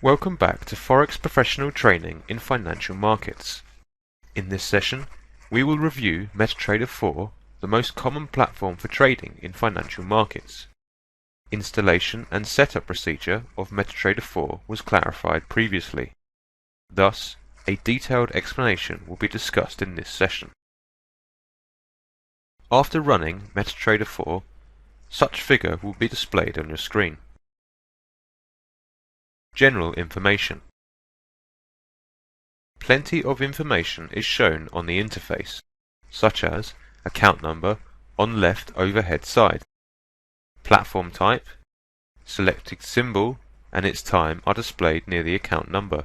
Welcome back to Forex Professional Training in Financial Markets. In this session, we will review MetaTrader 4, the most common platform for trading in financial markets. Installation and setup procedure of MetaTrader 4 was clarified previously. Thus, a detailed explanation will be discussed in this session. After running MetaTrader 4, such figure will be displayed on your screen. General information. Plenty of information is shown on the interface, such as account number on left overhead side, platform type, selected symbol and its time are displayed near the account number.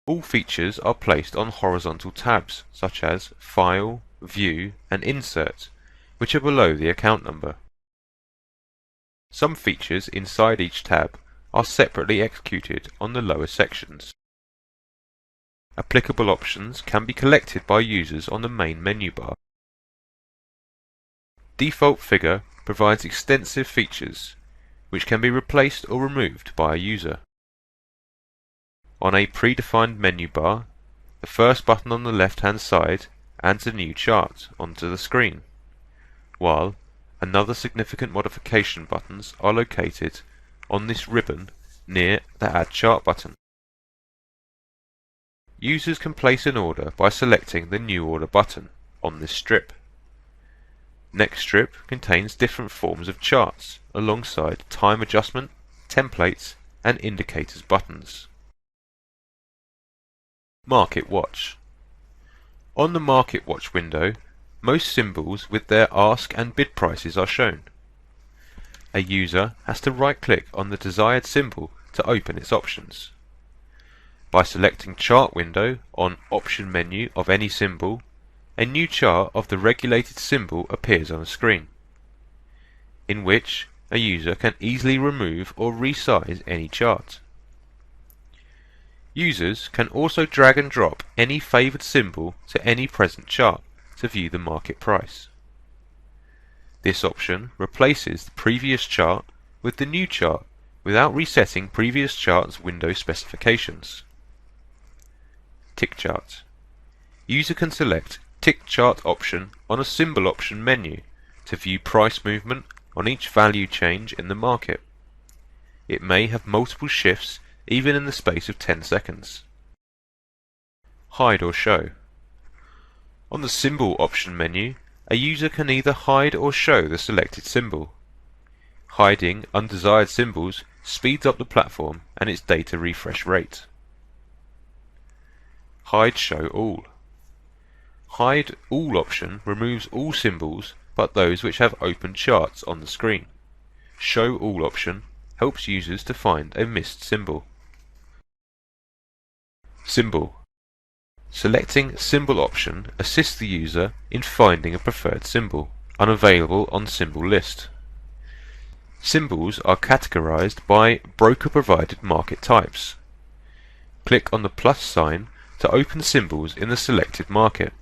All features are placed on horizontal tabs such as File, View and Insert, which are below the account number. Some features inside each tab are separately executed on the lower sections. Applicable options can be collected by users on the main menu bar. Default figure provides extensive features, which can be replaced or removed by a user. On a predefined menu bar, the first button on the left-hand side adds a new chart onto the screen, while another significant modification buttons are located on this ribbon near the Add Chart button. Users can place an order by selecting the New Order button on this strip. Next strip contains different forms of charts alongside time adjustment, templates and indicators buttons. Market Watch. On the Market Watch window, most symbols with their ask and bid prices are shown. A user has to right-click on the desired symbol to open its options. By selecting Chart window on Option menu of any symbol, a new chart of the regulated symbol appears on the screen, in which a user can easily remove or resize any chart. Users can also drag and drop any favoured symbol to any present chart to view the market price. This option replaces the previous chart with the new chart without resetting previous chart's window specifications. Tick chart. User can select Tick chart option on a symbol option menu to view price movement on each value change in the market. It may have multiple shifts even in the space of 10 seconds. Hide or show. On the symbol option menu, a user can either hide or show the selected symbol. Hiding undesired symbols speeds up the platform and its data refresh rate. Hide Show All. Hide All option removes all symbols but those which have open charts on the screen. Show All option helps users to find a missed symbol. Symbol. Selecting Symbol option assists the user in finding a preferred symbol, unavailable on symbol list. Symbols are categorized by broker-provided market types. Click on the plus sign to open symbols in the selected market.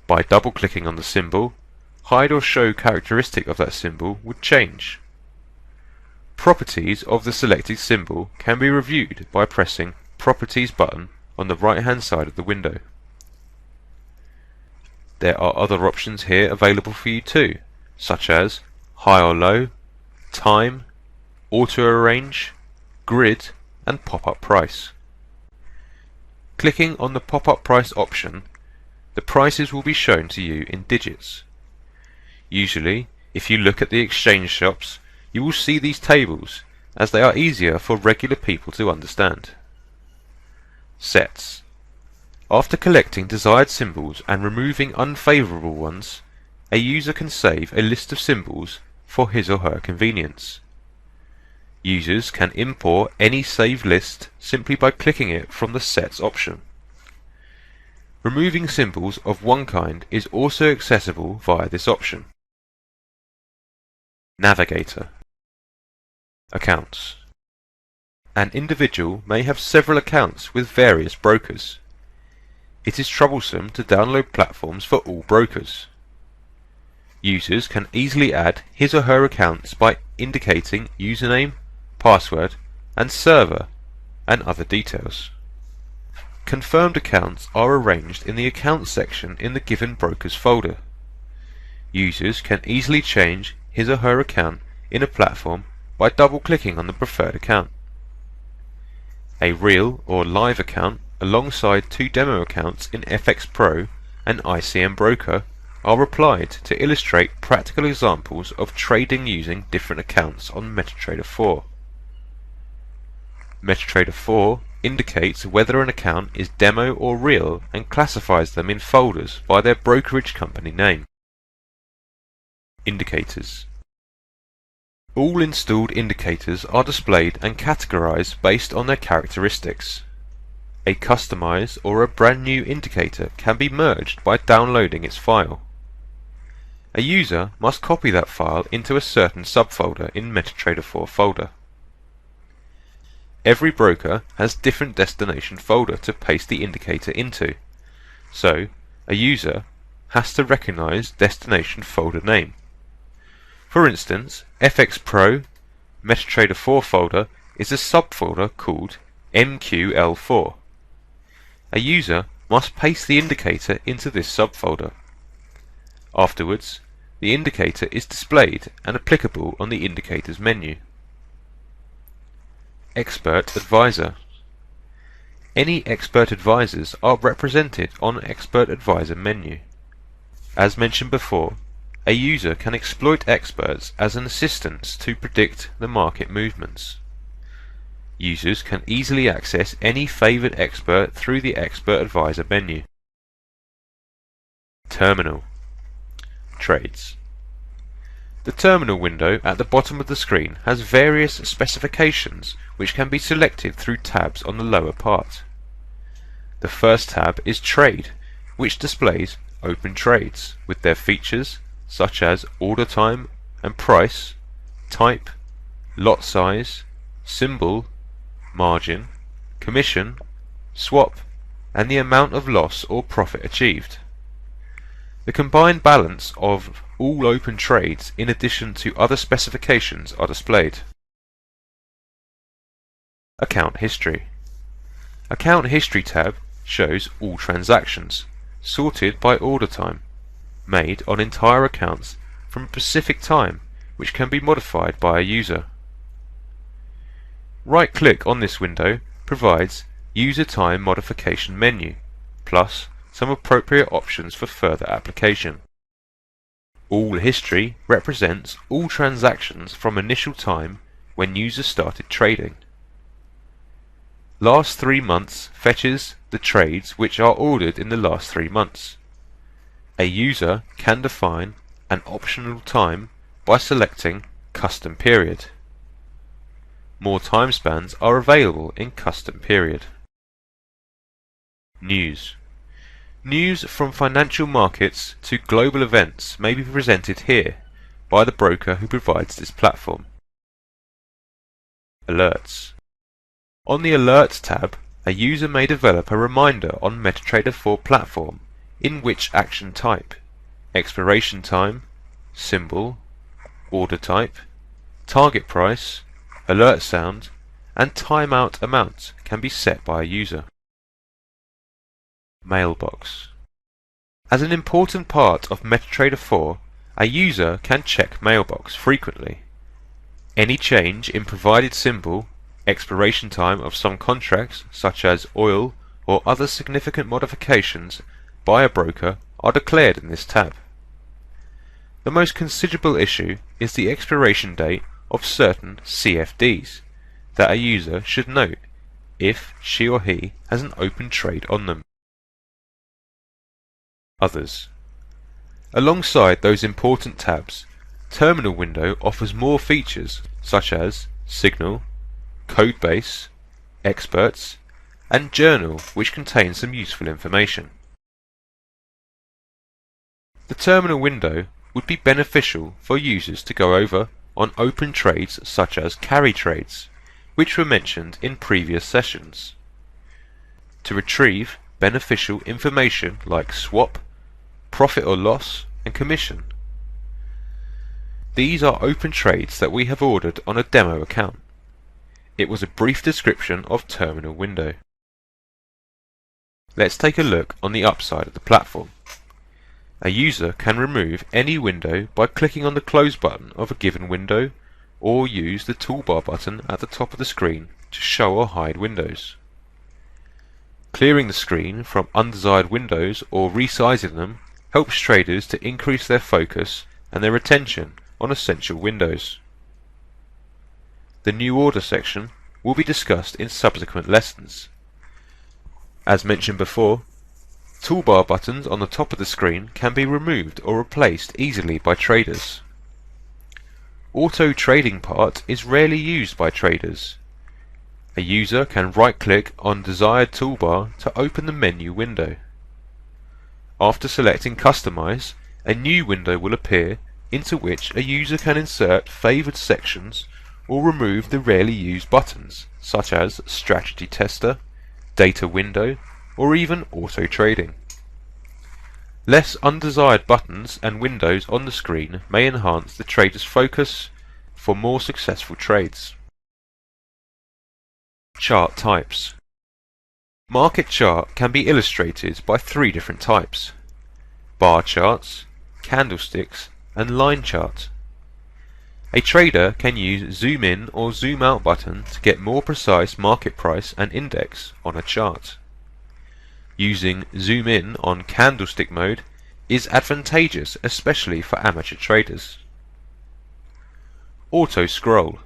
By double-clicking on the symbol, hide or show characteristic of that symbol would change. Properties of the selected symbol can be reviewed by pressing Properties button on the right-hand side of the window. There are other options here available for you too, such as High or Low, Time, Auto Arrange, Grid and Pop-up Price. Clicking on the Pop-up Price option, the prices will be shown to you in digits. Usually, if you look at the exchange shops, you will see these tables, as they are easier for regular people to understand. Sets. After collecting desired symbols and removing unfavourable ones, a user can save a list of symbols for his or her convenience. Users can import any saved list simply by clicking it from the Sets option. Removing symbols of one kind is also accessible via this option. Navigator. Accounts. An individual may have several accounts with various brokers. It is troublesome to download platforms for all brokers. Users can easily add his or her accounts by indicating username, password and server, and other details. Confirmed accounts are arranged in the Accounts section in the given broker's folder. Users can easily change his or her account in a platform by double-clicking on the preferred account. A real or live account alongside two demo accounts in FX Pro and ICM Broker are applied to illustrate practical examples of trading using different accounts on MetaTrader 4. MetaTrader 4 indicates whether an account is demo or real and classifies them in folders by their brokerage company name. Indicators. All installed indicators are displayed and categorized based on their characteristics. A customized or a brand new indicator can be merged by downloading its file. A user must copy that file into a certain subfolder in MetaTrader 4 folder. Every broker has different destination folder to paste the indicator into, so a user has to recognize destination folder name. For instance, FX Pro MetaTrader 4 folder is a subfolder called MQL4. A user must paste the indicator into this subfolder. Afterwards, the indicator is displayed and applicable on the indicators menu. Expert Advisor. Any expert advisors are represented on Expert Advisor menu. As mentioned before, a user can exploit experts as an assistance to predict the market movements. Users can easily access any favored expert through the Expert Advisor menu. Terminal. Trades. The terminal window at the bottom of the screen has various specifications which can be selected through tabs on the lower part. The first tab is Trade, which displays open trades with their features such as order time and price, type, lot size, symbol, margin, commission, swap, and the amount of loss or profit achieved. The combined balance of all open trades in addition to other specifications are displayed. Account History. Account History tab shows all transactions, sorted by order time, made on entire accounts from a specific time, which can be modified by a user. Right-click on this window provides User Time Modification menu, plus some appropriate options for further application. All history represents all transactions from initial time when users started trading. Last 3 months fetches the trades which are ordered in the last 3 months. A user can define an optional time by selecting Custom Period. More time spans are available in Custom Period. News. News from financial markets to global events may be presented here by the broker who provides this platform. Alerts. On the Alerts tab, a user may develop a reminder on MetaTrader 4 platform in which action type, expiration time, symbol, order type, target price, alert sound, and timeout amount can be set by a user. Mailbox. As an important part of MetaTrader 4, a user can check Mailbox frequently. Any change in provided symbol, expiration time of some contracts such as oil or other significant modifications by a broker are declared in this tab. The most considerable issue is the expiration date of certain CFDs that a user should note if she or he has an open trade on them. Others. Alongside those important tabs, Terminal window offers more features such as Signal, Codebase, Experts, and Journal, which contain some useful information. The terminal window would be beneficial for users to go over on open trades such as carry trades, which were mentioned in previous sessions, to retrieve beneficial information like swap, profit or loss, and commission. These are open trades that we have ordered on a demo account. it was a brief description of terminal window. Let's take a look on the upside of the platform. A user can remove any window by clicking on the close button of a given window, or use the toolbar button at the top of the screen to show or hide windows. Clearing the screen from undesired windows or resizing them helps traders to increase their focus and their attention on essential windows. The new order section will be discussed in subsequent lessons. As mentioned before, toolbar buttons on the top of the screen can be removed or replaced easily by traders. Auto trading part is rarely used by traders. A user can right-click on desired toolbar to open the menu window. After selecting Customize, a new window will appear into which a user can insert favoured sections or remove the rarely used buttons such as Strategy Tester, Data Window, or even Auto Trading. Less undesired buttons and windows on the screen may enhance the trader's focus for more successful trades. Chart types. Market chart can be illustrated by three different types: bar charts, candlesticks, and line chart. A trader can use zoom in or zoom out button to get more precise market price and index on a chart. Using zoom in on candlestick mode is advantageous, especially for amateur traders. Auto scroll.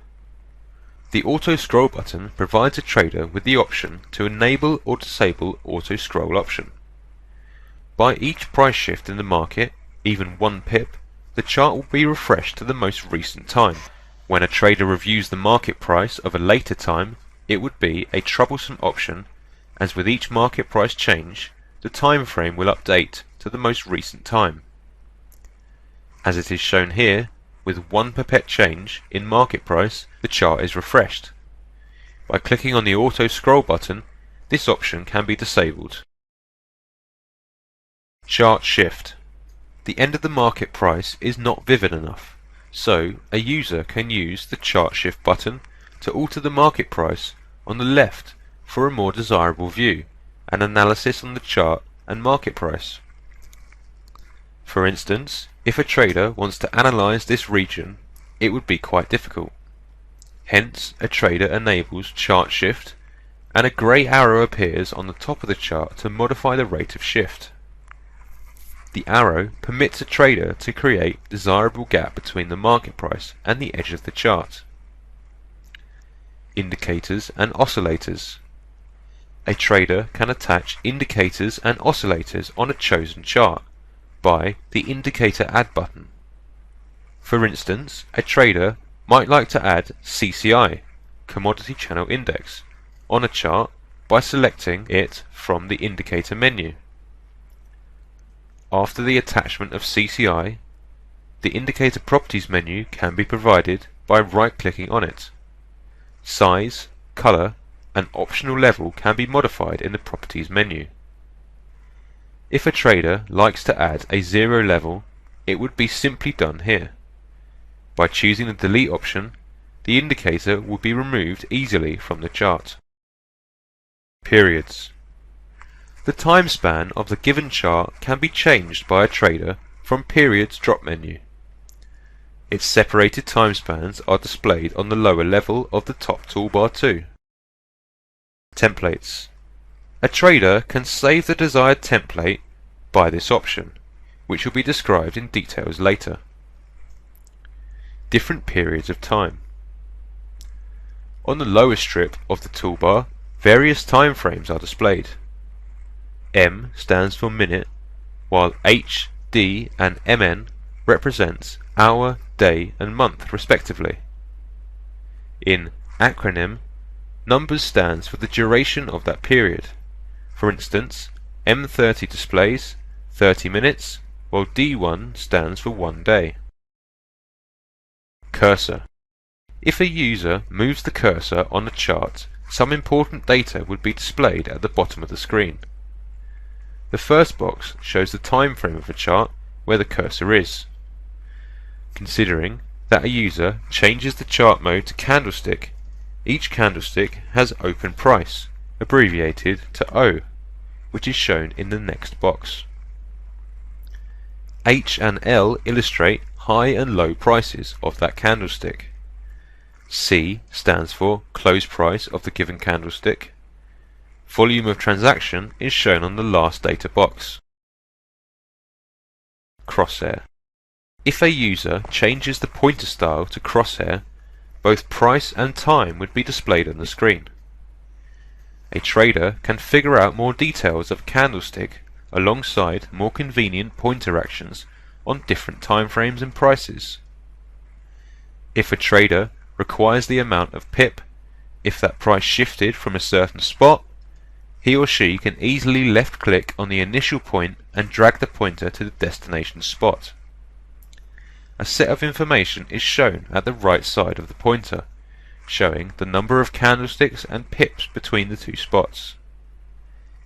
The auto scroll button provides a trader with the option to enable or disable auto scroll option. By each price shift in the market, even 1 pip, the chart will be refreshed to the most recent time. When a trader reviews the market price of a later time, it would be a troublesome option, as with each market price change, the time frame will update to the most recent time. As it is shown here, with 1 pipette change in market price, the chart is refreshed. By clicking on the auto scroll button, this option can be disabled. Chart shift. The end of the market price is not vivid enough, so a user can use the chart shift button to alter the market price on the left for a more desirable view and analysis on the chart and market price. For instance, if a trader wants to analyze this region, it would be quite difficult. Hence, a trader enables chart shift, and a grey arrow appears on the top of the chart to modify the rate of shift. The arrow permits a trader to create a desirable gap between the market price and the edge of the chart. Indicators and oscillators. A trader can attach indicators and oscillators on a chosen chart by the Indicator Add button. For instance, a trader might like to add CCI, Commodity Channel Index, on a chart by selecting it from the indicator menu. After the attachment of CCI, the Indicator Properties menu can be provided by right-clicking on it. Size, color, and optional level can be modified in the Properties menu. If a trader likes to add a 0 level, it would be simply done here. By choosing the Delete option, the indicator will be removed easily from the chart. Periods. The time span of the given chart can be changed by a trader from Periods drop menu. Its separated time spans are displayed on the lower level of the top toolbar too. Templates. A trader can save the desired template by this option, which will be described in details later. Different periods of time. On the lower strip of the toolbar, various time frames are displayed. M stands for minute, while H, D, and MN represents hour, day, and month respectively. In acronym, numbers stands for the duration of that period. For instance, M30 displays 30 minutes, while D1 stands for 1 day. Cursor. If a user moves the cursor on a chart, some important data would be displayed at the bottom of the screen. The first box shows the time frame of a chart where the cursor is. Considering that a user changes the chart mode to candlestick, Each candlestick has open price, abbreviated to O, which is shown in the next box. H and L illustrate high and low prices of that candlestick. C stands for close price of the given candlestick. Volume of transaction is shown on the last data box. Crosshair. If a user changes the pointer style to crosshair, both price and time would be displayed on the screen. A trader can figure out more details of a candlestick alongside more convenient pointer actions on different time frames and prices. If a trader requires the amount of pip, if that price shifted from a certain spot, he or she can easily left-click on the initial point and drag the pointer to the destination spot. A set of information is shown at the right side of the pointer, showing the number of candlesticks and pips between the two spots,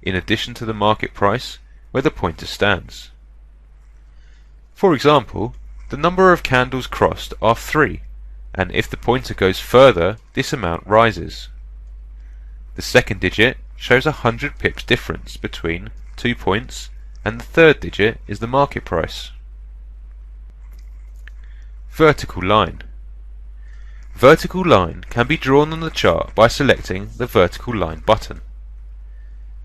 in addition to the market price where the pointer stands. For example, the number of candles crossed are 3, and if the pointer goes further, this amount rises. The second digit shows 100 pips difference between 2 points, and the third digit is the market price. Vertical line. Vertical line can be drawn on the chart by selecting the vertical line button.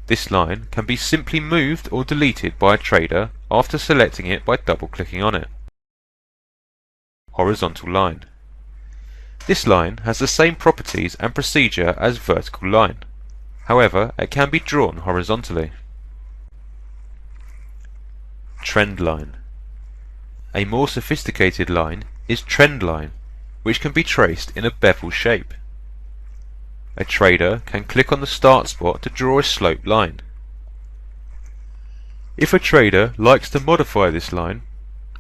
This line can be simply moved or deleted by a trader after selecting it by double-clicking on it. Horizontal line. This line has the same properties and procedure as vertical line. However, it can be drawn horizontally. Trend line. A more sophisticated line is trend line, which can be traced in a bevel shape. A trader can click on the start spot to draw a sloped line. If a trader likes to modify this line,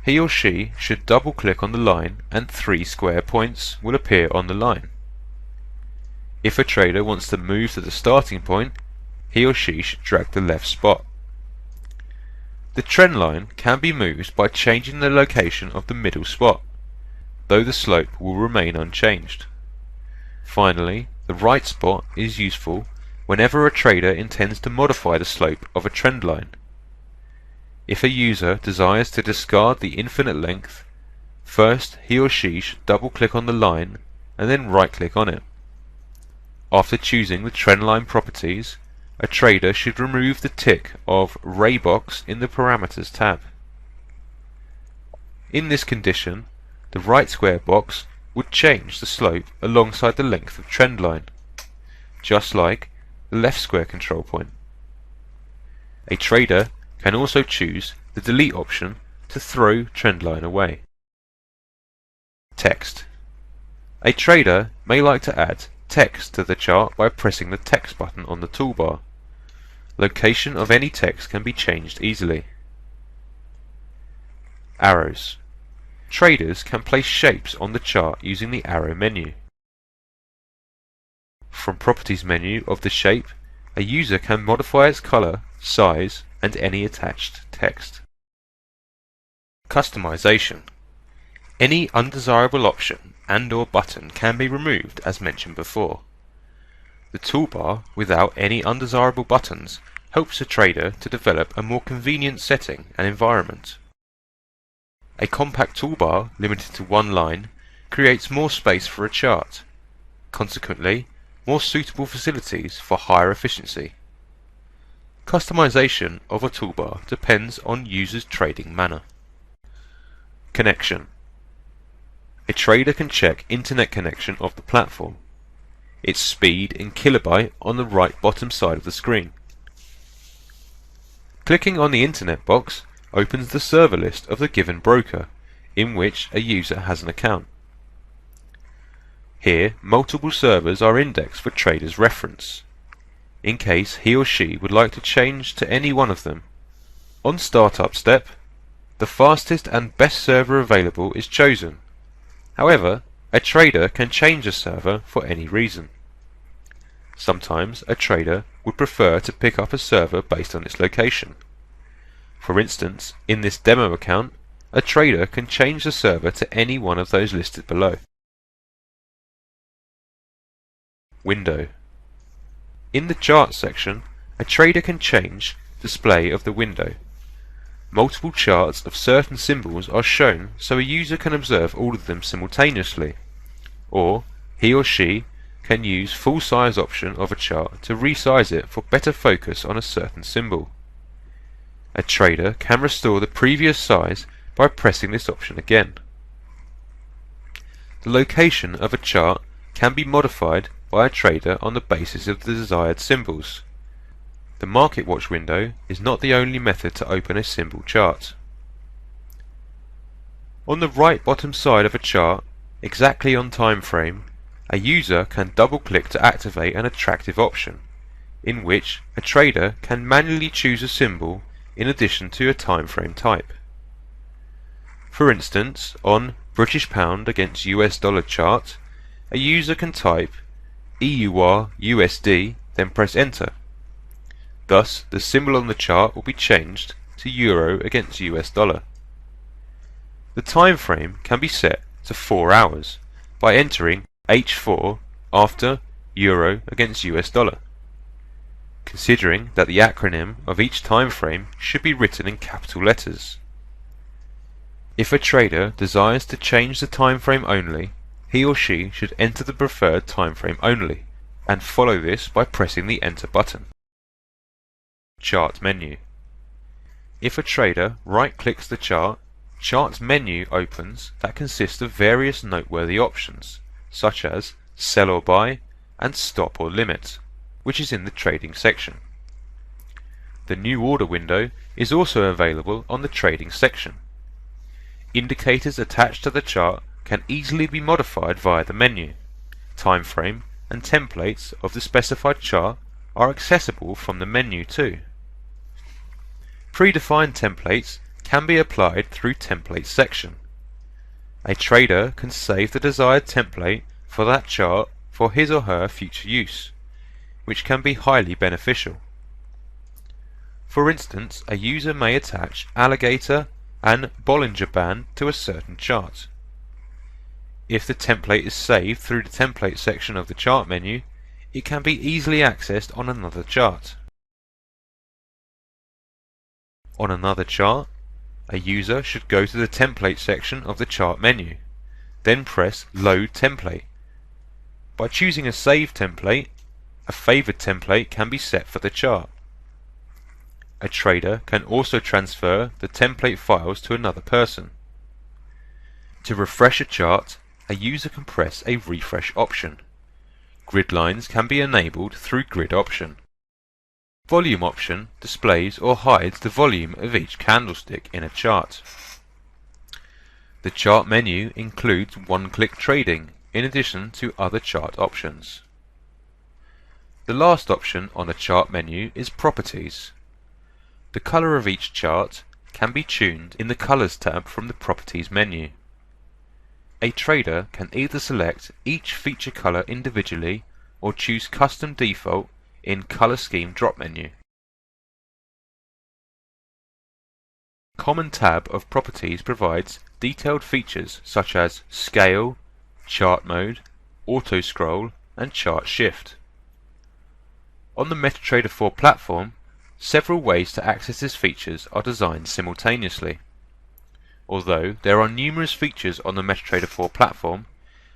he or she should double-click on the line and 3 square points will appear on the line. If a trader wants to move to the starting point, he or she should drag the left spot. The trend line can be moved by changing the location of the middle spot, though the slope will remain unchanged. Finally, the right spot is useful whenever a trader intends to modify the slope of a trend line. If a user desires to discard the infinite length, first he or she should double-click on the line and then right-click on it. After choosing the trend line properties, a trader should remove the tick of Ray box in the Parameters tab. In this condition, the right square box would change the slope alongside the length of trend line, just like the left square control point. A trader can also choose the delete option to throw trend line away. Text. A trader may like to add text to the chart by pressing the text button on the toolbar. Location of any text can be changed easily. Arrows. Traders can place shapes on the chart using the arrow menu. From Properties menu of the shape, a user can modify its color, size, and any attached text. Customization. Any undesirable option and/or button can be removed as mentioned before. The toolbar without any undesirable buttons helps a trader to develop a more convenient setting and environment. A compact toolbar limited to one line creates more space for a chart, consequently more suitable facilities for higher efficiency. Customization of a toolbar depends on user's trading manner. Connection. A trader can check internet connection of the platform, its speed in kilobyte on the right bottom side of the screen. Clicking on the internet box opens the server list of the given broker in which a user has an account. Here, multiple servers are indexed for traders' reference, in case he or she would like to change to any one of them. On startup step, the fastest and best server available is chosen. However, a trader can change a server for any reason. Sometimes a trader would prefer to pick up a server based on its location. For instance, in this demo account, a trader can change the server to any one of those listed below. Window. In the chart section, a trader can change display of the window. Multiple charts of certain symbols are shown so a user can observe all of them simultaneously, or he or she can use full size option of a chart to resize it for better focus on a certain symbol. A trader can restore the previous size by pressing this option again. The location of a chart can be modified by a trader on the basis of the desired symbols. The Market Watch window is not the only method to open a symbol chart. On the right bottom side of a chart, exactly on time frame, a user can double-click to activate an attractive option, in which a trader can manually choose a symbol in addition to a time frame type. For instance, on British Pound against US Dollar chart, a user can type EUR USD, then press enter. Thus, the symbol on the chart will be changed to Euro against US Dollar. The time frame can be set to 4 hours by entering H4 after Euro against US Dollar, considering that the acronym of each time frame should be written in capital letters. If a trader desires to change the time frame only, he or she should enter the preferred time frame only, and follow this by pressing the enter button. Chart menu. If a trader right-clicks the chart, Charts menu opens that consists of various noteworthy options, such as Sell or Buy and Stop or Limit, which is in the Trading section. The New Order window is also available on the Trading section. Indicators attached to the chart can easily be modified via the menu. Time frame and templates of the specified chart are accessible from the menu too. Predefined templates can be applied through Templates section. A trader can save the desired template for that chart for his or her future use, which can be highly beneficial. For instance, a user may attach alligator and Bollinger Band to a certain chart. If the template is saved through the Template section of the chart menu, it can be easily accessed on another chart. On another chart, a user should go to the Template section of the chart menu, then press Load Template. By choosing a saved template, a favoured template can be set for the chart. A trader can also transfer the template files to another person. To refresh a chart, a user can press a refresh option. Grid lines can be enabled through Grid option. Volume option displays or hides the volume of each candlestick in a chart. The chart menu includes one-click trading in addition to other chart options. The last option on a chart menu is Properties. The colour of each chart can be tuned in the Colours tab from the Properties menu. A trader can either select each feature colour individually or choose Custom Default in Colour Scheme drop menu. Common tab of Properties provides detailed features such as Scale, Chart Mode, Auto Scroll and Chart Shift. On the MetaTrader 4 platform, several ways to access these features are designed simultaneously. Although there are numerous features on the MetaTrader 4 platform,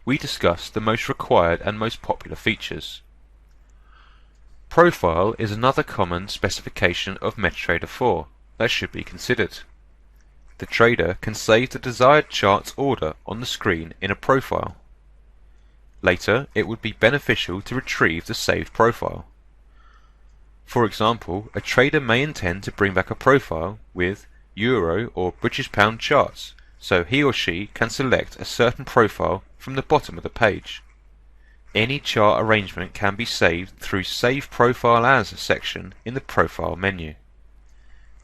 we discuss the most required and most popular features. Profile is another common specification of MetaTrader 4 that should be considered. The trader can save the desired chart's order on the screen in a profile. Later, it would be beneficial to retrieve the saved profile. For example, a trader may intend to bring back a profile with Euro or British Pound charts, so he or she can select a certain profile from the bottom of the page. Any chart arrangement can be saved through Save Profile As section in the Profile menu.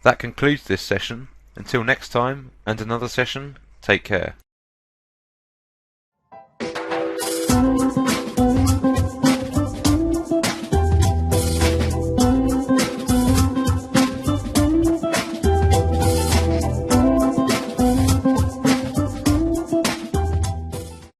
That concludes this session. Until next time and another session, take care.